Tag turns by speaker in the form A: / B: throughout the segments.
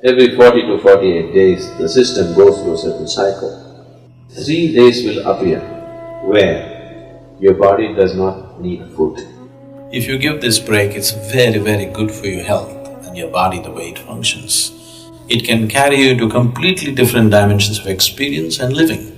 A: Every 40 to 48 days, the system goes through a certain cycle. 3 days will appear where your body does not need food.
B: If you give this break, it's very, very good for your health and your body, the way it functions. It can carry you to completely different dimensions of experience and living.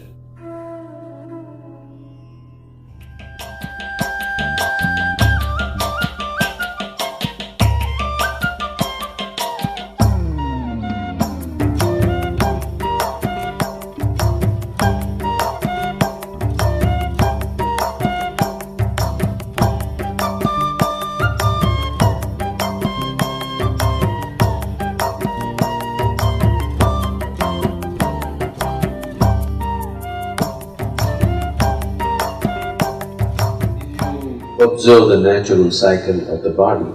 A: Observe the natural cycle of the body.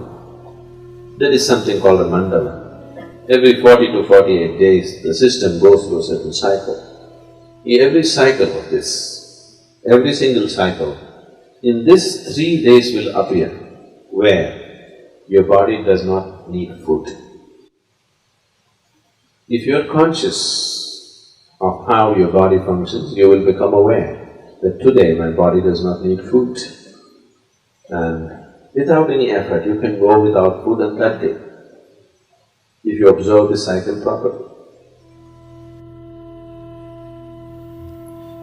A: There is something called a mandala. Every 40 to 48 days, the system goes through a certain cycle. Every cycle of this, every single cycle, in this 3 days will appear where your body does not need food. If you are conscious of how your body functions, you will become aware that today my body does not need food. And without any effort, you can go without food on that day, if you observe the cycle properly.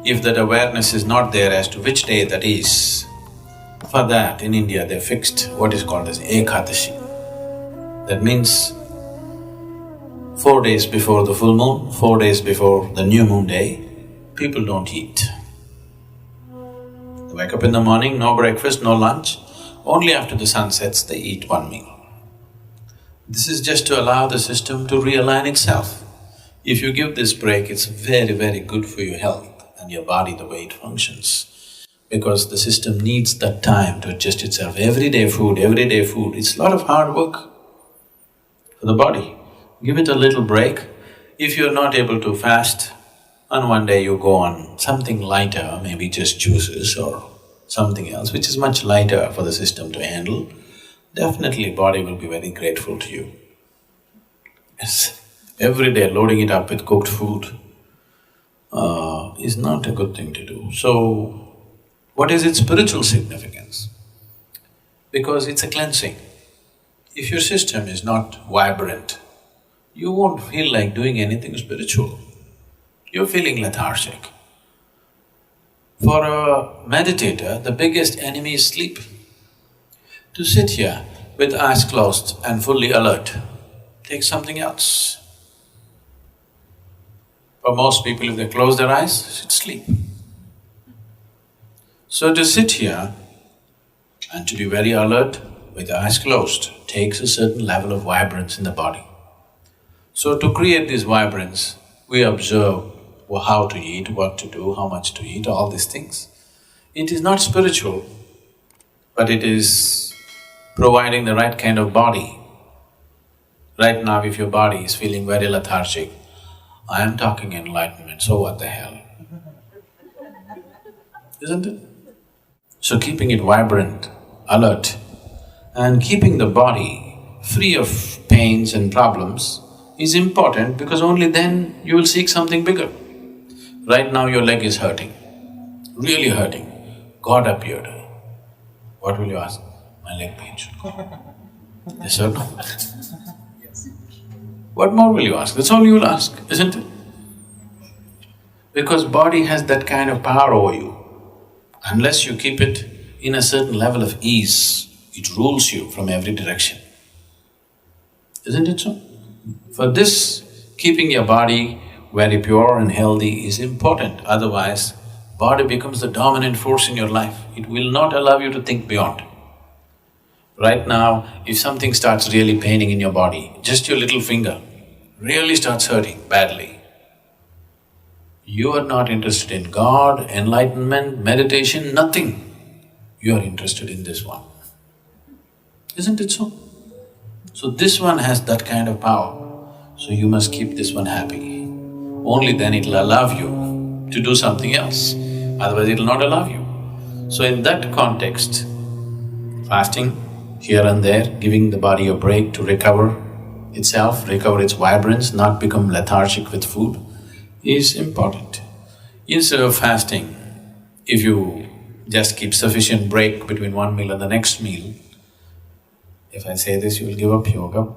B: If that awareness is not there as to which day that is, for that in India they fixed what is called as Ekadashi. That means 4 days before the full moon, 4 days before the new moon day, people don't eat. They wake up in the morning, no breakfast, no lunch, only after the sun sets they eat one meal. This is just to allow the system to realign itself. If you give this break, it's very, very good for your health and your body, the way it functions. Because the system needs that time to adjust itself. Everyday food, it's a lot of hard work for the body. Give it a little break. If you're not able to fast, on one day you go on something lighter, maybe just juices or something else which is much lighter for the system to handle, definitely body will be very grateful to you. Yes, every day loading it up with cooked food is not a good thing to do. So, what is its spiritual significance? Because it's a cleansing. If your system is not vibrant, you won't feel like doing anything spiritual. You're feeling lethargic. For a meditator, the biggest enemy is sleep. To sit here with eyes closed and fully alert takes something else. For most people, if they close their eyes, it's sleep. So to sit here and to be very alert with the eyes closed takes a certain level of vibrance in the body. So to create this vibrance, we observe how to eat, what to do, how much to eat, all these things. It is not spiritual, but it is providing the right kind of body. Right now, if your body is feeling very lethargic, I am talking enlightenment, so what the hell? Isn't it? So keeping it vibrant, alert, and keeping the body free of pains and problems is important because only then you will seek something bigger. Right now your leg is hurting, really hurting. God appeared. What will you ask? My leg pains. Yes or no? What more will you ask? That's all you will ask, isn't it? Because body has that kind of power over you. Unless you keep it in a certain level of ease, it rules you from every direction. Isn't it so? For this, keeping your body very pure and healthy is important, otherwise body becomes the dominant force in your life. It will not allow you to think beyond. Right now, if something starts really paining in your body, just your little finger really starts hurting badly, you are not interested in God, enlightenment, meditation, nothing. You are interested in this one. Isn't it so? So this one has that kind of power, so you must keep this one happy. Only then it'll allow you to do something else, otherwise it'll not allow you. So in that context, fasting here and there, giving the body a break to recover itself, recover its vibrance, not become lethargic with food, is important. Instead of fasting, if you just keep sufficient break between one meal and the next meal, if I say this, you will give up yoga.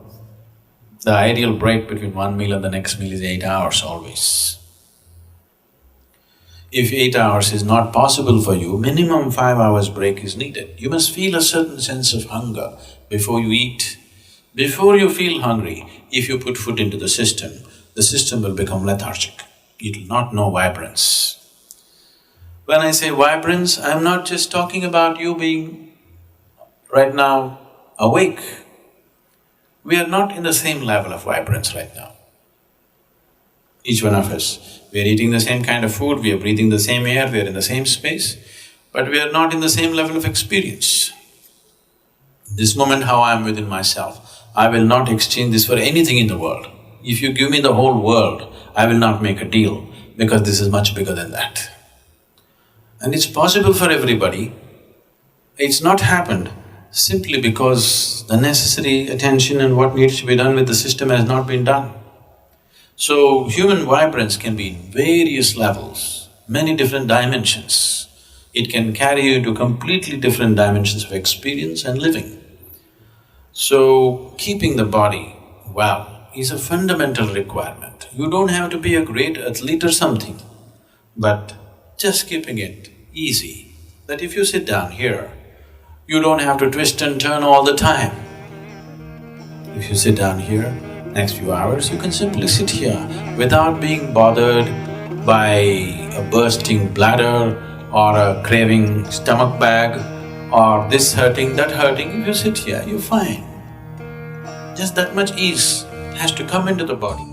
B: The ideal break between one meal and the next meal is 8 hours always. If 8 hours is not possible for you, minimum 5 hours break is needed. You must feel a certain sense of hunger before you eat. Before you feel hungry, if you put food into the system will become lethargic. It will not know vibrance. When I say vibrance, I'm not just talking about you being right now awake. We are not in the same level of vibrance right now. Each one of us, we are eating the same kind of food, we are breathing the same air, we are in the same space, but we are not in the same level of experience. This moment how I am within myself, I will not exchange this for anything in the world. If you give me the whole world, I will not make a deal because this is much bigger than that. And it's possible for everybody. It's not happened simply because the necessary attention and what needs to be done with the system has not been done. So, human vibrance can be in various levels, many different dimensions. It can carry you into completely different dimensions of experience and living. So, keeping the body well is a fundamental requirement. You don't have to be a great athlete or something, but just keeping it easy, that if you sit down here, you don't have to twist and turn all the time. If you sit down here, next few hours, you can simply sit here without being bothered by a bursting bladder or a craving stomach bag or this hurting, that hurting. If you sit here, you're fine. Just that much ease has to come into the body.